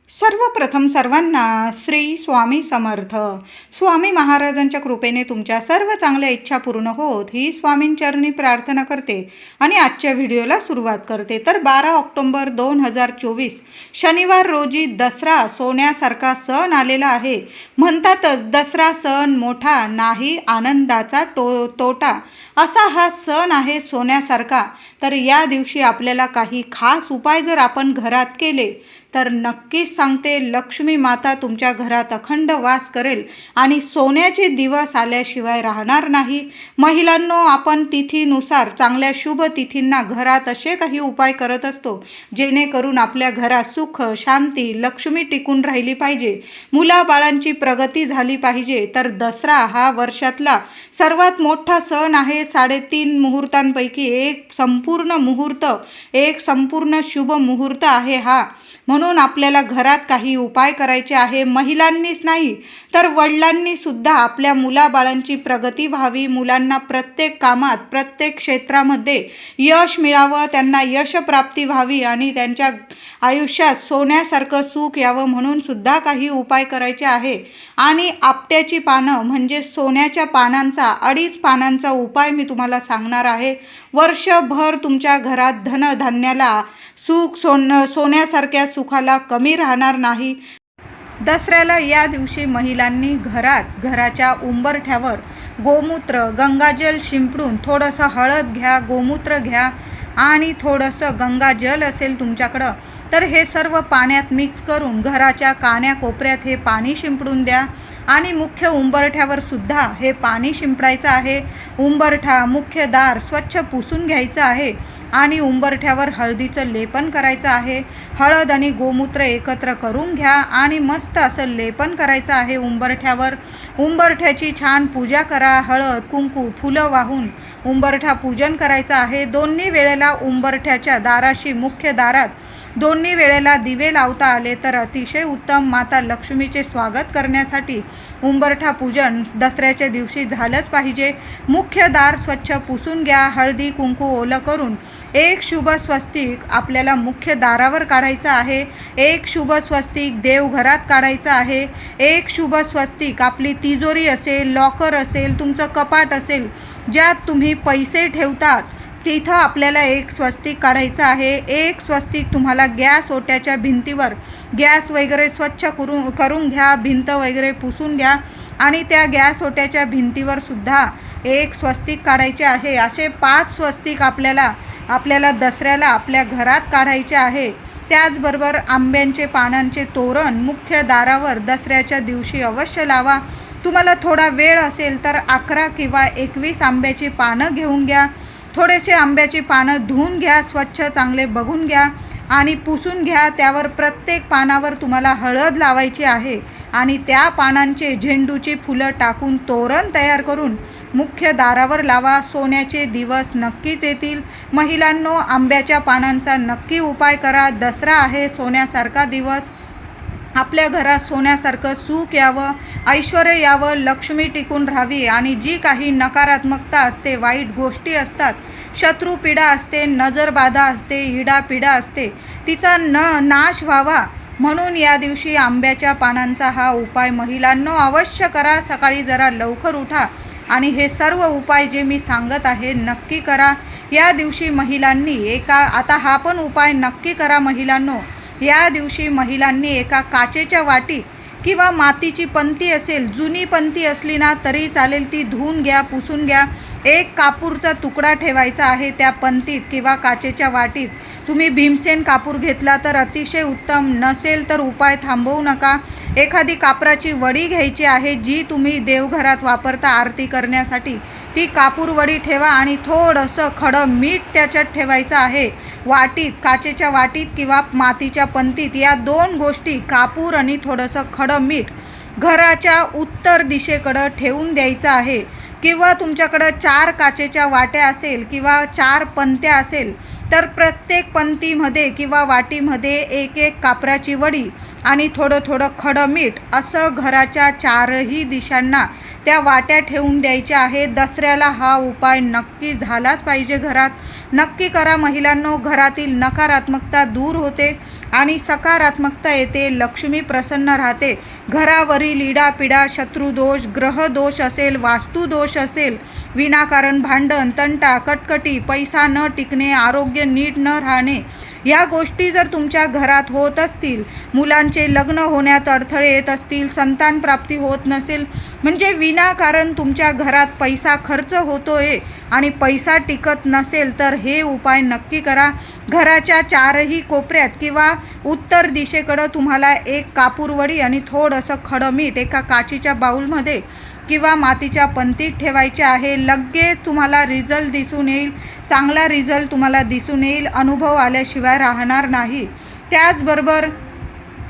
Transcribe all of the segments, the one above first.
सर्वप्रथम सर्वांना श्री स्वामी समर्थ. स्वामी महाराजांच्या कृपेने तुमच्या सर्व चांगल्या इच्छा पूर्ण होत ही स्वामींचरणी प्रार्थना करते आणि आजच्या व्हिडिओला सुरुवात करते. तर 12 ऑक्टोबर 2024 शनिवार रोजी दसरा सोन्यासारखा सण आलेला आहे. म्हणतातच दसरा सण मोठा नाही आनंदाचा तोटा, असा हा सण आहे सोन्यासारखा. तर या दिवशी आपल्याला काही खास उपाय जर आपण घरात केले तर नक्कीच सांगते लक्ष्मी माता तुमच्या घरात अखंड वास करेल आणि सोन्याचे दिवस आल्याशिवाय राहणार नाही. महिलांनो, आपण तिथीनुसार चांगल्या शुभ तिथींना घरात असे काही उपाय करत असतो जेणेकरून आपल्या घरात सुख शांती लक्ष्मी टिकून राहिली पाहिजे, मुलाबाळांची प्रगती झाली पाहिजे. तर दसरा हा वर्षातला सर्वात मोठा सण आहे. 3.5 मुहूर्तांपैकी एक संपूर्ण मुहूर्त, एक संपूर्ण शुभ मुहूर्त आहे हा. म्हणून आपल्याला घरात काही उपाय करायचे आहे. महिलांनीच नाही तर वडिलांनी सुद्धा आपल्या मुलाबाळांची प्रगती व्हावी, मुलांना प्रत्येक कामात प्रत्येक क्षेत्रामध्ये यश मिळावं, त्यांना यशप्राप्ती व्हावी आणि त्यांच्या आयुष्यात सोन्यासारखं सुख यावं म्हणून सुद्धा काही उपाय करायचे आहे. आणि आपट्याची पानं म्हणजे सोन्याच्या पानांचा 2.5 पानांचा उपाय मी तुम्हाला सांगणार आहे. वर्षभर तुमच्या घरात धनधान्याला सुख सोन्यासारख्या सुखाला कमी राहणार नाही. दसऱ्याला या दिवशी महिलांनी घराच्या उंबरठ्यावर गोमूत्र गंगाजल शिंपडून थोडंसं हळद घ्या, गोमूत्र घ्या आणि थोडंसं गंगाजल असेल तुमच्याकडं तर हे सर्व पाण्यात मिक्स करून घराच्या कान्याकोपऱ्यात हे पाणी शिंपडून द्या. आणि मुख्य उंबरठ्यावर सुद्धा हे पाणी शिंपडायचं आहे. उंबरठा मुख्य दार स्वच्छ पुसून घ्यायचं आहे आणि उंबरठ्यावर हळदीचं लेपन करायचं आहे. हळद आणि गोमूत्र एकत्र करून घ्या आणि मस्त असं लेपन करायचं आहे उंबरठ्यावर. उंबरठ्याची छान पूजा करा. हळद कुंकू फुलं वाहून उंबरठा पूजन करायचं आहे. दोन्ही वेळेला उंबरठ्याच्या दाराशी मुख्य दारात दोन्ही वेळेला दिवे लावता आले तर अतिशय उत्तम. माता लक्ष्मीचे स्वागत करण्यासाठी उंबरठा पूजन दसऱ्याच्या दिवशी झालंच पाहिजे. मुख्य दार स्वच्छ पुसून घ्या. हळदी कुंकू ओलं करून एक शुभ स्वस्तिक आपल्याला मुख्य दारावर काढायचं आहे. एक शुभ स्वस्तिक देवघरात काढायचं आहे. एक शुभ स्वस्तिक आपली तिजोरी असेल, लॉकर असेल, तुमचं कपाट असेल, ज्यात तुम्ही पैसे ठेवतात तिथं आपल्याला एक स्वस्तिक काढायचं आहे. एक स्वस्तिक तुम्हाला गॅस ओट्याच्या भिंतीवर गॅस वगैरे स्वच्छ करून घ्या, भिंत वगैरे पुसून घ्या आणि त्या गॅस ओट्याच्या भिंतीवर सुद्धा एक स्वस्तिक काढायचे आहे. असे 5 स्वस्तिक आपल्याला दसऱ्याला आपल्या घरात काढायचे आहे. त्याचबरोबर आंब्यांचे पानांचे तोरण मुख्य दारावर दसऱ्याच्या दिवशी अवश्य लावा. तुम्हाला थोडा वेळ असेल तर 11 किंवा 21 आंब्याची पानं घेऊन घ्या. थोडेसे आंब्याची पानं धुवून घ्या, स्वच्छ चांगले बघून घ्या आणि पुसून घ्या. त्यावर प्रत्येक पानावर तुम्हाला हळद लावायची आहे आणि त्या पानांचे झेंडूची फुलं टाकून तोरण तयार करून मुख्य दारावर लावा. सोन्याचे दिवस नक्कीच येतील. महिलांनो, आंब्याच्या पानांचा नक्की उपाय करा. दसरा आहे, सोन्यासारखा दिवस. आपल्या घरात सोन्यासारखं सुख यावं, ऐश्वर्य यावं, लक्ष्मी टिकून राहावी आणि जी काही नकारात्मकता असते, वाईट गोष्टी असतात, शत्रुपीडा असते, नजरबाधा असते, इडापिडा असते, तिचा नाश व्हावा म्हणून या दिवशी आंब्याच्या पानांचा हा उपाय महिलांनो अवश्य करा. सकाळी जरा लवकर उठा आणि हे सर्व उपाय जे मी सांगत आहे नक्की करा. या दिवशी महिलांनी आता हा पण उपाय नक्की करा महिलांनो. या दिवशी महिलांनी एका काचेच्या वाटीत किंवा मातीची पंती असेल, जुनी पंती असली ना तरी चालेल, ती धुवून घ्या, पुसून घ्या. एक कापूरचा तुकडा ठेवायचा आहे त्या पंतीत किंवा काचेच्या वाटीत. तुम्ही भीमसेन कापूर घेतला तर अतिशय उत्तम, नसेल तर उपाय थांबवू नका. एखादी कापराची वडी घ्यायची आहे जी तुम्ही देवघरात वापरता आरती करण्यासाठी. ती कापूर वडी ठेवा आणि थोडंसं खडं मीठ त्याच्यात ठेवायचं आहे. वाटीत, काचेच्या वाटीत किंवा मातीच्या पंतीत या 2 गोष्टी, कापूर आणि थोडंसं खडं मीठ, घराच्या उत्तर दिशेकडं ठेवून द्यायचं आहे. किंवा तुमच्याकडं 4 काचेच्या वाट्या असेल किंवा 4 पंत्या असेल तर प्रत्येक पंतीमध्ये किंवा वाटीमध्ये एक कापराची वडी आणि थोडं खडं मीठ असं घराच्या 4ही दिशांना त्या वाट्या ठेवून द्यायच्या आहे. दसऱ्याला हा उपाय नक्की झालाच पाहिजे घरात. नक्की करा महिलांनो. घरातील नकारात्मकता दूर होते आणि सकारात्मकता येते. लक्ष्मी प्रसन्न राहते. घरावरील इडापिडा, शत्रुदोष, ग्रहदोष असेल, वास्तुदोष असेल, विनाकारण भांडण, तंटा, कटकटी, पैसा न टिकणे, आरोग्य नीट न राहणे, या गोष्टी जर तुमच्या घरात होत असतील, मुलांचे लग्न होण्यात अडथळे येत असतील, संतान प्राप्ती होत नसेल, म्हणजे विनाकारण तुमच्या घरात पैसा खर्च होतोय आणि पैसा टिकत नसेल, तर हे उपाय नक्की करा. घराच्या चारही कोपऱ्यात किंवा उत्तर दिशेकडं तुम्हाला एक कापूरवडी आणि थोडंसं खडं मीठ एका काचीच्या बाउलमध्ये किंवा मातीच्या पंतीत ठेवायचे आहे. लगेच तुम्हाला रिझल्ट दिसून येईल. चांगला रिझल्ट तुम्हाला दिसून येईल. अनुभव आल्याशिवाय राहणार नाही. त्याचबरोबर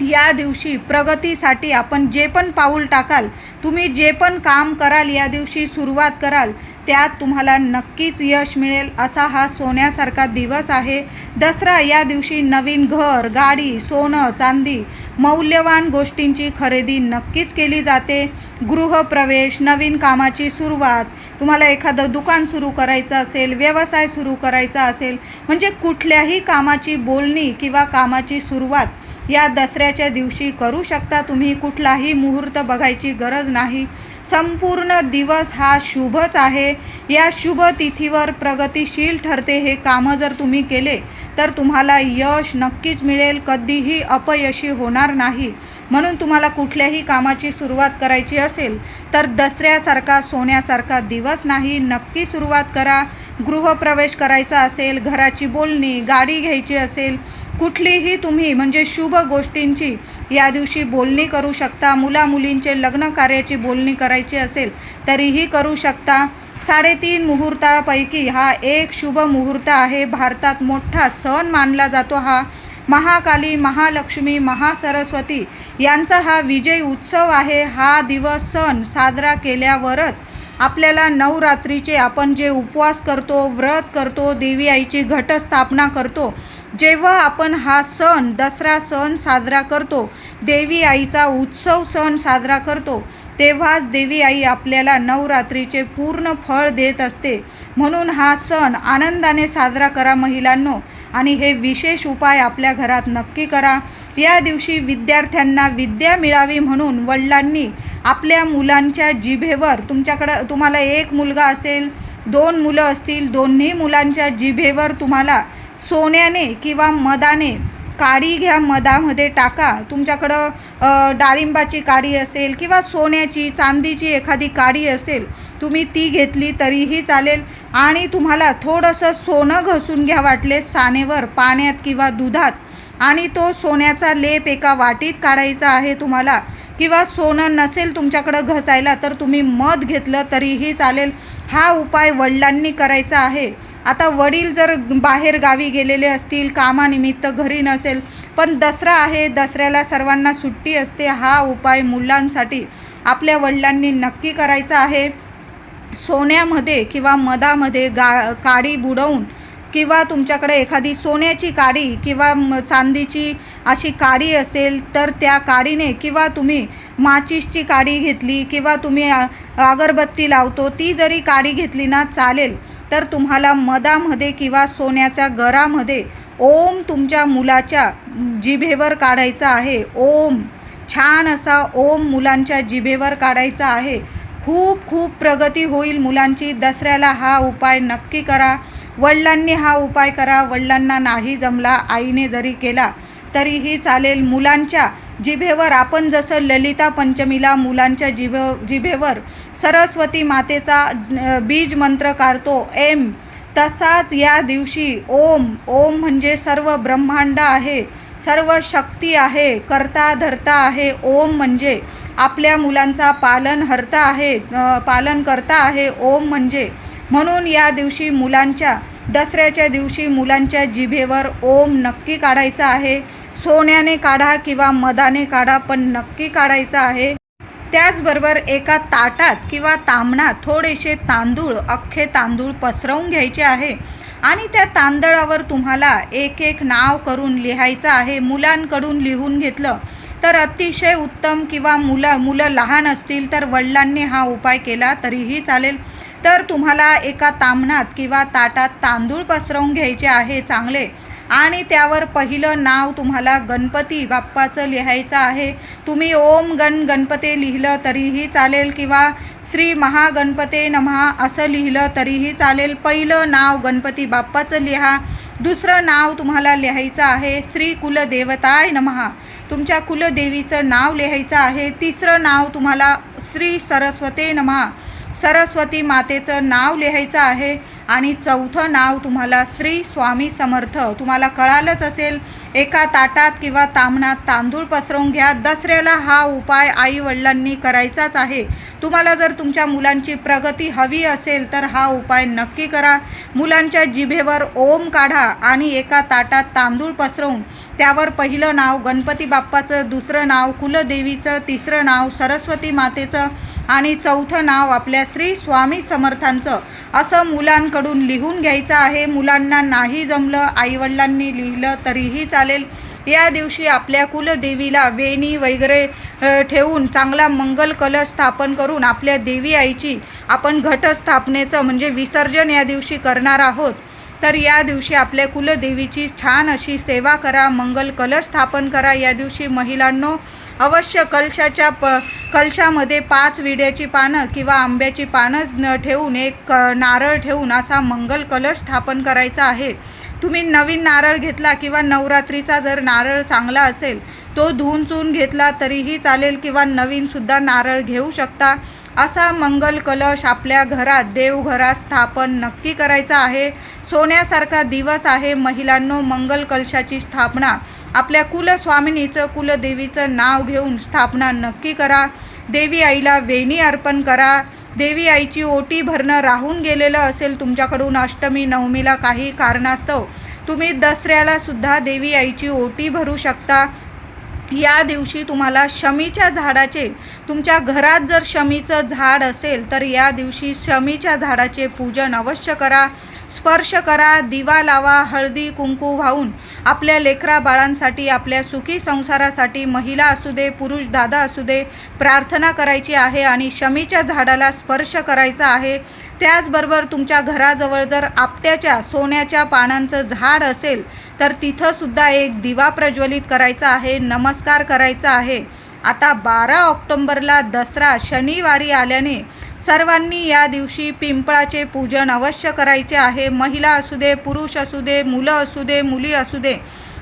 या दिवशी प्रगतीसाठी आपण जे पण पाऊल टाकाल, तुम्ही जे पण काम कराल, या दिवशी सुरुवात कराल, त्यात तुम्हाला नक्कीच यश मिळेल. असा हा सोन्यासारखा दिवस आहे. दसरा या दिवशी नवीन घर, गाडी, सोनं, चांदी, मौल्यवान गोष्टींची खरेदी नक्कीच केली जाते. गृहप्रवेश, नवीन कामाची सुरुवात, तुम्हाला एखादं दुकान सुरू करायचं असेल, व्यवसाय सुरू करायचा असेल, म्हणजे कुठल्याही कामाची बोलणी किंवा कामाची सुरुवात या दसऱ्याच्या दिवशी करू शकता तुम्ही. कुठलाही मुहूर्त बघायची गरज नाही. संपूर्ण दिवस हा शुभच आहे. या शुभ तिथीवर प्रगतिशील ठरते हे कामं जर तुम्ही केले तर तुम्हाला यश नक्कीच मिळेल. कधीही अपयशी होणार नाही. म्हणून तुम्हाला कुठल्याही कामाची सुरुवात करायची असेल तर दसऱ्यासारखा सोन्यासारखा दिवस नाही. नक्की सुरुवात करा. गृहप्रवेश करायचा असेल, घराची बोलणी, गाडी घ्यायची असेल, कुठलीही तुम्ही म्हणजे शुभ गोष्टींची या दिवशी बोलणी करू शकता. मुलामुलींचे लग्न कार्याची बोलणी करायची असेल तरीही करू शकता. 3.5 मुहूर्तापैकी हा एक शुभ मुहूर्त आहे. भारतात मोठा सण मानला जातो हा. महाकाली, महालक्ष्मी, महासरस्वती यांचा हा विजय उत्सव आहे. हा दिवस सण साजरा केल्यावरच आपल्याला नवरात्रीचे आपण जे उपवास करतो, व्रत करतो, देवी आईची घटस्थापना करतो, जेव्हा आपण हा सण दसरा सण साजरा करतो, देवी आईचा उत्सव सण साजरा करतो, तेव्हाच देवी आई आपल्याला नवरात्रीचे पूर्ण फळ देत असते. म्हणून हा सण आनंदाने साजरा करा महिलांनो. आणि हे विशेष उपाय आपल्या घरात नक्की करा. या दिवशी विद्यार्थ्यांना विद्या मिळावी म्हणून वडिलांनी आपल्या मुलांच्या जिभेवर, तुम्हाला एक मुलगा असेल, 2 मुलं असतील, दोन्ही मुलांच्या जिभेवर तुम्हाला सोन्याने किंवा मधाने काडी घ्या, मधामध्ये टाका. तुमच्याकडं डाळिंबाची काडी असेल किंवा सोन्याची, चांदीची एखादी काडी असेल, तुम्ही ती घेतली तरीही चालेल. आणि तुम्हाला थोडंसं सोनं घसून घ्या वाटले सानेवर, पाण्यात किंवा दुधात, आणि तो सोन्याचा लेप एका वाटीत काढायचा आहे तुम्हाला. किंवा सोनं नसेल तुमच्याकडं घसायला तर तुम्ही मध घेतलं तरीही चालेल. हा उपाय वडिलांनी करायचा आहे. आता वडील जर बाहेर गावी गेलेले असतील, कामानिमित्त घरी नसेल, पण दसरा आहे, दसऱ्याला सर्वांना सुट्टी असते, हा उपाय मुलांसाठी आपल्या वडिलांनी नक्की करायचा आहे. सोन्यामध्ये किंवा मधामध्ये काडी बुडवून किंवा तुमच्याकडे एखादी सोन्याची काडी किंवा चांदीची अशी काडी असेल तर त्या काडीने, किंवा तुम्ही माचीसची काडी घेतली किंवा तुम्ही अगरबत्ती लावतो ती जरी काडी घेतली ना चालेल, तर तुम्हाला मधामध्ये किंवा सोन्याच्या गरामध्ये ओम तुमच्या मुलाच्या जिभेवर काढायचा आहे. ओम, छान असा ओम मुलांच्या जिभेवर काढायचा आहे. खूप खूप प्रगती होईल मुलांची. दसऱ्याला हा उपाय नक्की करा. वडिलांनी हा उपाय करा. वडिलांना नाही जमला, आईने जरी केला तरीही चालेल. मुलांच्या जिभेवर आपण जसं ललिता पंचमीला मुलांच्या जिभेवर सरस्वती मातेचा बीज मंत्र काढतो एम, तसाच या दिवशी ओम, ओम म्हणजे सर्व ब्रह्मांड आहे, सर्व शक्ती आहे, करता धरता आहे. ओम म्हणजे आपल्या मुलांचा पालनहर्ता आहे, पालन करता आहे ओम म्हणजे. म्हणून या दिवशी दसऱ्याच्या दिवशी मुलांच्या जिभेवर ओम नक्की काढायचा आहे. सोन्याने काढा किंवा मधाने काढा, पण नक्की काढायचा आहे. त्याचबरोबर एका ताटात किंवा तांबणात थोडेसे तांदूळ, अख्खे तांदूळ पसरवून घ्यायचे आहे आणि त्या तांदळावर तुम्हाला एक एक नाव करून लिहायचं आहे. मुलांकडून लिहून घेतलं तर अतिशय उत्तम, किंवा मुलं लहान असतील तर वडिलांनी हा उपाय केला तरीही चालेल. तर तुम्हाला एका ताम्हणात किंवा ताटात तांदूळ पसरवून घ्यायचे आहे चांगले, आणि त्यावर पहिलं नाव तुम्हाला गणपती बाप्पाचं लिहायचं आहे. तुम्ही ओम गणपते लिहिलं तरीही चालेल किंवा श्री महागणपते नमः असं लिहिलं तरीही चालेल. पहिलं नाव गणपती बाप्पाचं लिहा. दुसरं नाव तुम्हाला लिहायचं आहे श्री कुलदेवताय नमः, तुमच्या कुलदेवीचं नाव लिहायचं आहे. तिसरं नाव तुम्हाला श्री सरस्वते नमः, सरस्वती मातेचं नाव लिहायचं आहे. आणि चौथं नाव तुम्हाला श्री स्वामी समर्थ. तुम्हाला कळालंच असेल, एका ताटात किंवा ताम्हणात तांदूळ पसरवून घ्या. दसऱ्याला हा उपाय आई वडिलांनी करायचाच आहे. तुम्हाला जर तुमच्या मुलांची प्रगती हवी असेल तर हा उपाय नक्की करा. मुलांच्या जिभेवर ओम काढा आणि एका ताटात तांदूळ पसरवून त्यावर पहिलं नाव गणपती बाप्पाचं, दुसरं नाव कुलदेवीचं, तिसरं नाव सरस्वती मातेचं आणि चौथं नाव आपल्या श्री स्वामी समर्थांचं असं मुलांकडून लिहून घ्यायचं आहे. मुलांना नाही जमलं, आईवडिलांनी लिहिलं तरीही चालेल. या दिवशी आपल्या कुलदेवीला वेणी वगैरे ठेवून चांगला मंगल कलश स्थापन करून आपल्या देवी आईची आपण घटस्थापनेचं म्हणजे विसर्जन या दिवशी करणार आहोत. तर या दिवशी आपल्या कुलदेवीची छान अशी सेवा करा, मंगल कलश स्थापन करा. या दिवशी महिलांनो अवश्य कलशामध्ये 5 विड्याची पानं किंवा आंब्याची पानं ठेवून एक नारळ ठेवून असा मंगल कलश स्थापन करायचा आहे. तुम्ही नवीन नारळ घेतला किंवा नवरात्रीचा जर नारळ चांगला असेल तो धुवून चून घेतला तरीही चालेल किंवा नवीनसुद्धा नारळ घेऊ शकता. असा मंगल कलश आपल्या घरात देवघरात स्थापन नक्की करायचा आहे. सोन्यासारखा दिवस आहे महिलांनो. मंगल कलशाची स्थापना आपल्या कुलस्वामिनीचं कुलदेवीचं नाव घेऊन स्थापना नक्की करा. देवी आईला वेणी अर्पण करा. देवी आईची ओटी भरणं राहून गेलेलं असेल तुमच्याकडून अष्टमी नवमीला काही कारणास्तव, तुम्ही दसऱ्याला सुद्धा देवी आईची ओटी भरू शकता. या दिवशी तुम्हाला शमीच्या झाडाचे, तुमच्या घरात जर शमीचं झाड असेल तर या दिवशी शमीच्या झाडाचे पूजन अवश्य करा. स्पर्श करा, दिवा लावा, हळदी कुंकू वाहून आपल्या लेकरा बाळांसाठी, आपल्या सुखी संसारासाठी, महिला असू दे पुरुष दादा असू दे, प्रार्थना करायची आहे आणि शमीच्या झाडाला स्पर्श करायचा आहे. त्याचबरोबर तुमच्या घराजवळ जर आपट्याच्या सोन्याच्या पानांचं झाड असेल तर तिथंसुद्धा एक दिवा प्रज्वलित करायचा आहे, नमस्कार करायचा आहे. आता 12 ऑक्टोंबरला दसरा शनिवारी आल्याने सर्वांनी या दिवशी पिंपळाचे पूजन अवश्य करायचे आहे. महिला असू दे पुरुष असू दे, मुलं असू दे मुली असू दे,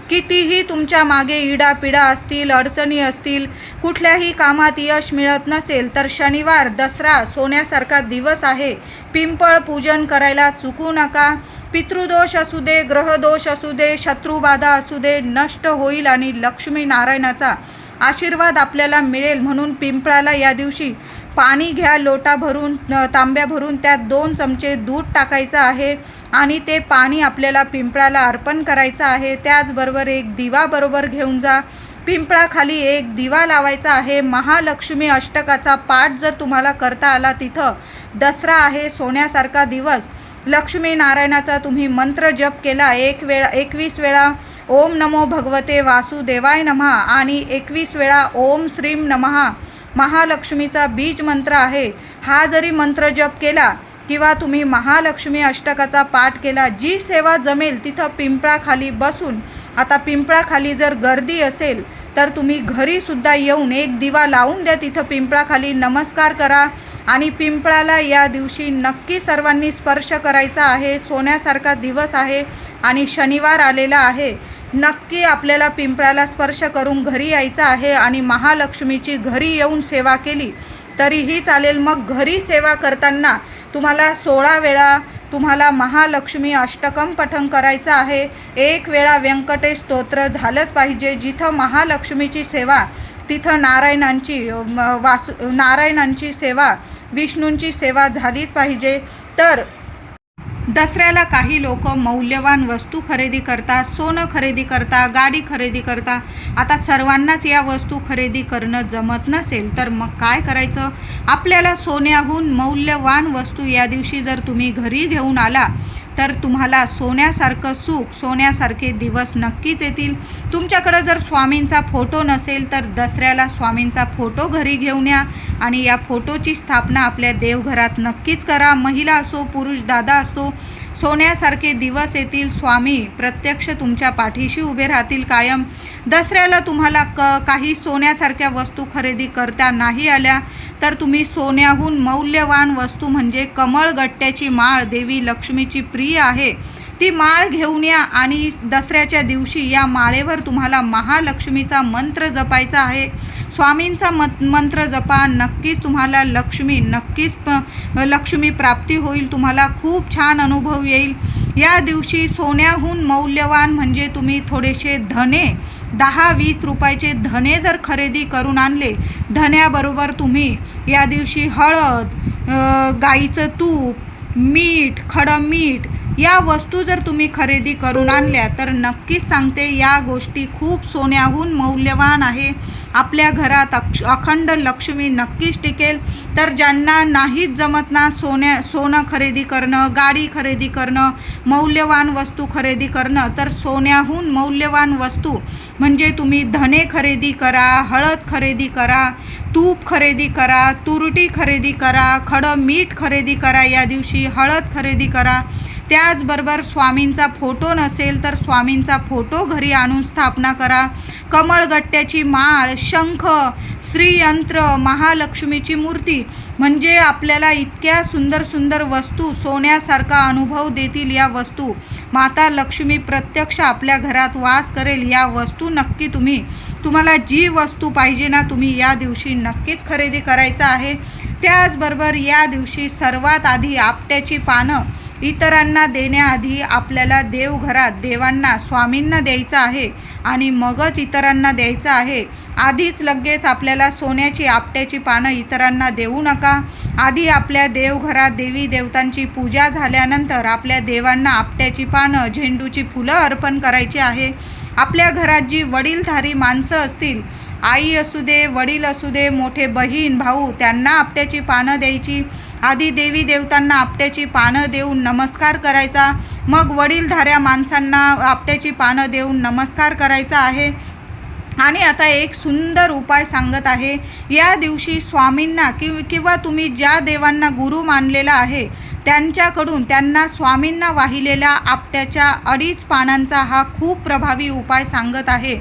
कितीही तुमच्या मागे इडापिडा असतील, अडचणी असतील, कुठल्याही कामात यश मिळत नसेल तर शनिवार दसरा सोन्यासारखा दिवस आहे. पिंपळ पूजन करायला चुकू नका. पितृदोष असू दे, ग्रहदोष असू दे, शत्रुबाधा असू दे, नष्ट होईल आणि लक्ष्मी नारायणाचा आशीर्वाद आपल्याला मिळेल. म्हणून पिंपळाला या दिवशी पाणी घ्या, लोटा भरून, तांब्या भरून, त्यात 2 चमचे दूध टाकायचं आहे आणि ते पाणी आपल्याला पिंपळाला अर्पण करायचं आहे. त्याचबरोबर एक दिवा बरोबर घेऊन जा. पिंपळाखाली एक दिवा लावायचा आहे. महालक्ष्मी अष्टकाचा पाठ जर तुम्हाला करता आला, तिथं दसरा आहे, सोन्यासारखा दिवस, लक्ष्मी नारायणाचा तुम्ही मंत्र जप केला 21 वेळा ओम नमो भगवते वासुदेवाय नमः आणि 21 वेळा ओम श्रीम नमः, महालक्ष्मीचा बीज मंत्र आहे. हा जरी मंत्र जप केला किंवा तुम्ही महालक्ष्मी अष्टकाचा पाठ केला, जी सेवा जमेल तिथं पिंपळाखाली बसून, आता पिंपळाखाली जर गर्दी असेल तर तुम्ही घरीसुद्धा येऊन एक दिवा लावून द्या, तिथं पिंपळाखाली नमस्कार करा आणि पिंपळाला या दिवशी नक्की सर्वांनी स्पर्श करायचा आहे. सोन्यासारखा दिवस आहे आणि शनिवार आलेला आहे. नक्की आपल्याला पिंपळाला स्पर्श करून घरी यायचं आहे आणि महालक्ष्मीची घरी येऊन सेवा केली तरीही चालेल. मग घरी सेवा करताना तुम्हाला 16 वेळा तुम्हाला महालक्ष्मी अष्टकम पठण करायचं आहे. 1 वेळा व्यंकटेश स्तोत्र झालंच पाहिजे. जिथं महालक्ष्मीची सेवा तिथं नारायणांची सेवा, विष्णूंची सेवा झालीच पाहिजे. तर दसऱ्याला काही लोक मौल्यवान वस्तू खरेदी करतात, सोनं खरेदी करतात, गाडी खरेदी करतात. आता सर्वांनाच या वस्तू खरेदी करणं जमत नसेल तर मग काय करायचं? आपल्याला सोन्याहून मौल्यवान वस्तू या दिवशी जर तुम्ही घरी घेऊन आला तर तुम्हाला सोन्यासारखं सुख, सोन्यासारखे दिवस नक्कीच येतील. तुमच्याकडे जर स्वामींचा फोटो नसेल तर दसऱ्याला स्वामींचा फोटो घरी घेऊन या आणि या फोटोची स्थापना आपल्या देवघरात नक्कीच करा. महिला असो, पुरुष दादा असो, सोन्यासारखे दिवस येतील. स्वामी प्रत्यक्ष तुमच्या पाठीशी उभे राहतील कायम. दसऱ्याला तुम्हाला काही सोन्यासारख्या वस्तू खरेदी करता नाही आल्या तर तुम्ही सोन्याहून मौल्यवान वस्तू म्हणजे कमळगट्ट्याची माळ देवी लक्ष्मीची प्रिय आहे, ती माळ घेऊन या आणि दसऱ्याच्या दिवशी या माळेवर तुम्हाला महालक्ष्मीचा मंत्र जपायचा आहे. स्वामींचा मंत्र जपा, नक्कीच तुम्हाला लक्ष्मी प्राप्ती होईल. तुम्हाला खूप छान अनुभव येईल. या दिवशी सोन्याहून मौल्यवान म्हणजे तुम्ही थोडेसे धने, 10-20 रुपयाचे धने जर खरेदी करून आणले, धन्याबरोबर तुम्ही या दिवशी हळद, गाईचं तूप, मीठ, खडं मीठ या वस्तू जर तुम्ही खरेदी करून आणल्या तर नक्कीच सांगते या गोष्टी खूप सोन्याहून मौल्यवान आहे. आपल्या घरात अखंड लक्ष्मी नक्कीच टिकेल. तर ज्यांना नाहीच जमत ना सोनं खरेदी करणं, गाडी खरेदी करणं, मौल्यवान वस्तू खरेदी करणं, तर सोन्याहून मौल्यवान वस्तू म्हणजे तुम्ही धने खरेदी करा, हळद खरेदी करा, तूप खरेदी करा, तुरटी खरेदी करा, खडं मीठ खरेदी करा. या दिवशी हळद खरेदी करा. त्याचबरोबर स्वामींचा फोटो नसेल तर स्वामींचा फोटो घरी आणून स्थापना करा. कमळगट्ट्याची माळ, शंख, श्रीयंत्र, महालक्ष्मीची मूर्ती म्हणजे आपल्याला इतक्या सुंदर सुंदर वस्तू, सोन्यासारखा अनुभव देतील या वस्तू. माता लक्ष्मी प्रत्यक्ष आपल्या घरात वास करेल. या वस्तू नक्की तुम्हाला जी वस्तू पाहिजे ना तुम्ही या दिवशी नक्कीच खरेदी करायचं आहे. त्याचबरोबर या दिवशी सर्वात आधी आपट्याची पानं इतरांना देण्याआधी आपल्याला देवघरात देवांना, स्वामींना द्यायचं आहे आणि मगच इतरांना द्यायचं आहे. आधीच लगेच आपल्याला सोन्याची आपट्याची पानं इतरांना देऊ नका. आधी आपल्या देवघरात देवी देवतांची पूजा झाल्यानंतर आपल्या देवांना आपट्याची पानं, झेंडूची फुलं अर्पण करायची आहे. आपल्या घरात जी वडीलधारी माणसं असतील, आई असू दे, वडील असू दे, मोठे बहीण भाऊ, त्यांना आपट्याची पानं द्यायची. आधी देवी देवतांना आपट्याची पानं देऊन नमस्कार करायचा, मग वडीलधाऱ्या माणसांना आपट्याची पानं देऊन नमस्कार करायचा आहे. आणि आता एक सुंदर उपाय सांगत आहे. या दिवशी स्वामींना किंवा तुम्ही ज्या देवांना गुरु मानलेला आहे त्यांच्याकडून त्यांना स्वामींना वाहिलेल्या आपट्याच्या 2.5 पानांचा हा खूप प्रभावी उपाय सांगत आहे.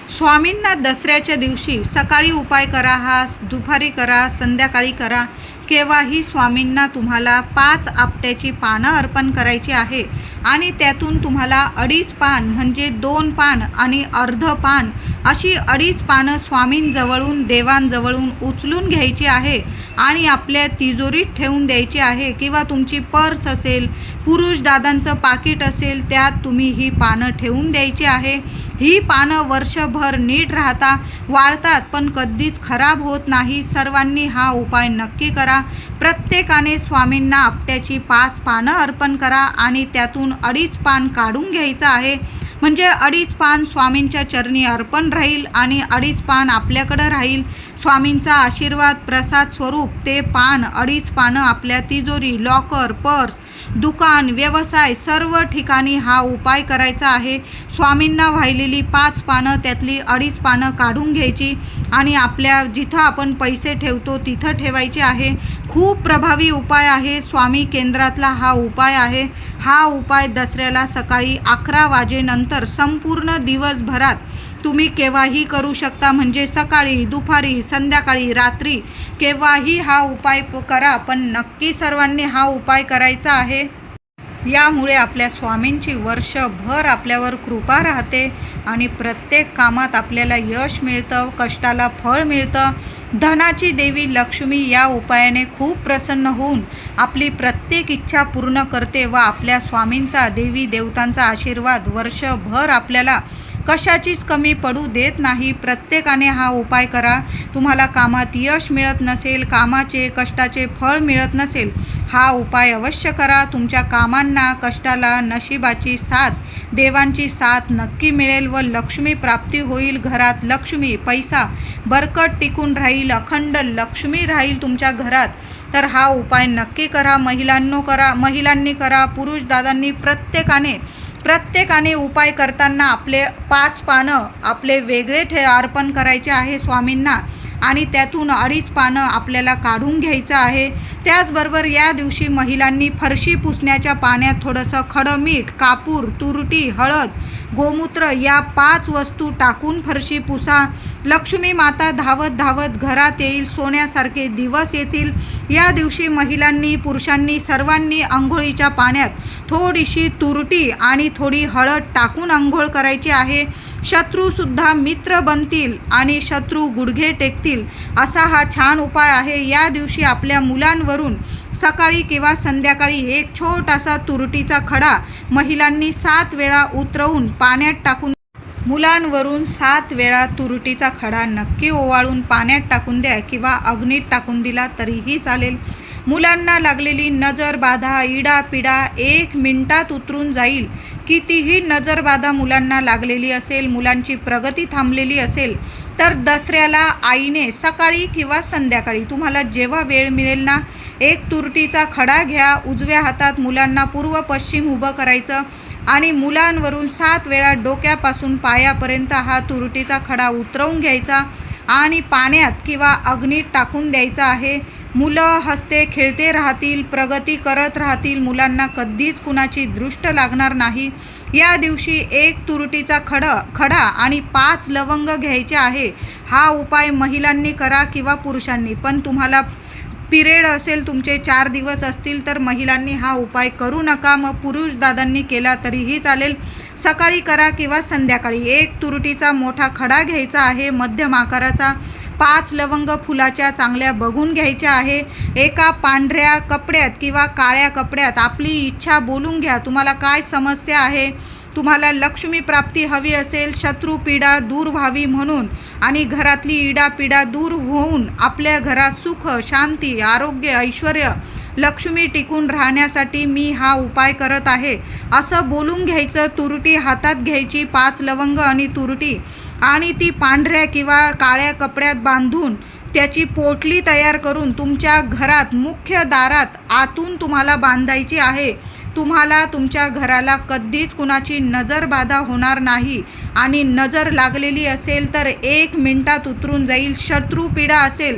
स्वामींना दसऱ्याच्या दिवशी सकाळी उपाय करा, हा दुपारी करा, संध्याकाळी करा, केव्हाही स्वामींना तुम्हाला 5 आपट्याची पानं अर्पण करायची आहे आणि त्यातून तुम्हाला 2.5 पान म्हणजे 2 पान आणि अर्ध पान अशी 2.5 पानं स्वामींजवळून, देवांजवळून उचलून घ्यायची आहे आणि आपल्या तिजोरीत ठेवून द्यायची आहे. किंवा तुमची पर्स असेल, पुरुष दादांचं पाकिट असेल, त्यात तुम्ही ही पानं ठेवून द्यायची आहे. ही पानं वर्षभर नीट राहता, वाळतात, पण कधीच खराब होत नाही. सर्वांनी हा उपाय नक्की करा. प्रत्येकाने स्वामींना आपट्याची 5 पानं अर्पण करा आणि त्यातून 2.5 पान काढून घ्यायचं आहे. म्हणजे 2.5 पान स्वामींच्या चरणी अर्पण राहील आणि 2.5 पान आपल्याकडं राहील. स्वामींचा आशीर्वाद प्रसाद स्वरूप ते 2.5 पानं आपल्या तिजोरी, लॉकर, पर्स, दुकान, व्यवसाय सर्व ठिकाणी हा उपाय करायचा आहे. स्वामींना वाहिलेली 5 पानं त्यातली 2.5 पानं काढून घ्यायची आणि आपल्या जिथं आपण पैसे ठेवतो तिथं ठेवायचे आहे. खूप प्रभावी उपाय आहे. स्वामी केंद्रातला हा उपाय आहे. हा उपाय दसऱ्याला सकाळी 11 वाजेनंतर संपूर्ण दिवसभरात तुम्ही केव्हाही करू शकता. म्हणजे सकाळी, दुपारी, संध्याकाळी, रात्री केव्हाही हा उपाय करा, पण नक्की सर्वांनी हा उपाय करायचा आहे. यामुळे आपल्या स्वामींची वर्षभर आपल्यावर कृपा राहते आणि प्रत्येक कामात आपल्याला यश मिळतं, कष्टाला फळ मिळतं. धनाची देवी लक्ष्मी या उपायाने खूप प्रसन्न होऊन आपली प्रत्येक इच्छा पूर्ण करते व आपल्या स्वामींचा, देवी देवतांचा आशीर्वाद वर्षभर आपल्याला कशाचीच कमी पडू देत नाही. प्रत्येकाने हा उपाय करा. तुम्हाला कामात यश मिळत नसेल, कामाचे कष्टाचे फळ मिळत नसेल, हा उपाय अवश्य करा. तुमच्या कामांना, कष्टाला नशिबाची साथ, देवांची साथ नक्की मिळेल व लक्ष्मी प्राप्ती होईल. घरात लक्ष्मी, पैसा, बरकत टिकून राहील. अखंड लक्ष्मी राहील तुमच्या घरात. तर हा उपाय नक्की करा. महिलांनी करा, पुरुष दादांनी, प्रत्येकाने उपाय करताना आपले 5 पानं आपले वेगळे अर्पण करायचे आहे स्वामींना आणि त्यातून 2.5 पानं आपल्याला काढून घ्यायचं आहे. त्याचबरोबर या दिवशी महिलांनी फरशी पुसण्याच्या पाण्यात थोडंसं खडं मीठ, कापूर, तुरटी, हळद, गोमूत्र या 5 वस्तू टाकून फरशी पुसा. लक्ष्मी माता धावत धावत घरात येईल. सोन्यासारखे दिवस येतील. या दिवशी महिलांनी, पुरुषांनी सर्वांनी अंघोळीच्या पाण्यात थोडीशी तुरटी आणि थोडी हळद टाकून अंघोळ करायची आहे. शत्रूसुद्धा मित्र बनतील आणि शत्रू गुडघे टेकतील असा हा छान उपाय आहे. या दिवशी आपल्या मुलांवरून सकाळी किंवा संध्याकाळी एक छोटासा तुरटीचा खडा महिलांनी 7 वेळा उतरवून पाण्यात टाकून मुलांवरून 7 वेळा तुरटीचा खडा नक्की ओवाळून पाण्यात टाकून द्या किंवा अग्नीत टाकून दिला तरीही चालेल. मुलांना लागलेली नजरबाधा, इडापिडा 1 मिनिटात उतरून जाईल. कितीही नजरबाधा मुलांना लागलेली असेल, मुलांची प्रगती थांबलेली असेल तर दसऱ्याला आईने सकाळी किंवा संध्याकाळी तुम्हाला जेव्हा वेळ मिळेल ना, एक तुरटीचा खडा घ्या. उजव्या हातात मुलांना पूर्व पश्चिम उभं करायचं आणि मुलांवरून 7 वेळा डोक्यापासून पायापर्यंत हा तुरटीचा खडा उतरवून घ्यायचा आणि पाण्यात किंवा अग्नीत टाकून द्यायचा आहे. मुलं हसते खेळते राहतील, प्रगती करत राहतील. मुलांना कधीच कुणाची दृष्ट लागणार नाही. या दिवशी एक तुरटीचा खडा आणि 5 लवंग घ्यायचे आहे. हा उपाय महिलांनी करा किंवा पुरुषांनी. पण तुम्हाला पिरियड असेल, तुमचे 4 दिवस असतील तर महिलांनी हा उपाय करू नका. मग पुरुष दादांनी केला तरीही चालेल. सकाळी करा किंवा संध्याकाळी. एक तुरटीचा मोठा खडा घ्यायचा आहे, मध्यम आकाराचा. 5 लवंग फुलाच्या चांगल्या बघून घ्यायच्या आहे. एका पांढऱ्या कपड्यात किंवा काळ्या कपड्यात आपली इच्छा बोलून घ्या. तुम्हाला काय समस्या आहे, तुम्हाला लक्ष्मी प्राप्ती हवी असेल, शत्रुपीडा दूर व्हावी म्हणून आणि घरातली इडापिडा दूर होऊन आपल्या घरात सुख, शांती, आरोग्य, ऐश्वर, लक्ष्मी टिकून राहण्यासाठी मी हा उपाय करत आहे असं बोलून घ्यायचं. तुरटी हातात घ्यायची, 5 लवंग आणि तुरटी, आणि ती पांढऱ्या किंवा काळ्या कपड्यात बांधून त्याची पोटली तयार करून तुमच्या घरात मुख्य दारात आतून तुम्हाला बांधायची आहे. तुम्हाला तुमच्या घराला कधीच कुणाची नजरबाधा होणार नाही आणि नजर लागलेली असेल तर 1 मिनिटात उतरून जाईल. शत्रुपीडा असेल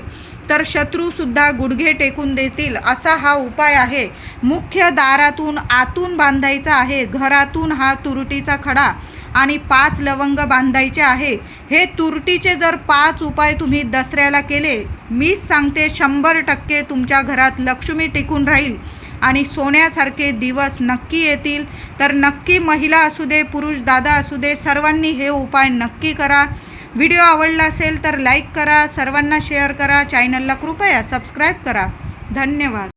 तर शत्रूसुद्धा गुडघे टेकून देतील असा हा उपाय आहे. मुख्य दारातून आतून बांधायचा आहे. घरातून हा तुरटीचा खडा आणि 5 लवंग बांधायचे आहे. हे तुरटीचे जर 5 उपाय तुम्ही दसऱ्याला केले, मीच सांगते 100% तुमच्या घरात लक्ष्मी टिकून राहील आणि सोन्यासारखे दिवस नक्की येतील. तर नक्की महिला असू दे, पुरुष दादा असू दे, सर्वांनी हे उपाय नक्की करा. व्हिडिओ आवडला असेल तर लाईक करा, सर्वांना शेअर करा, चॅनलला कृपया सबस्क्राईब करा. धन्यवाद.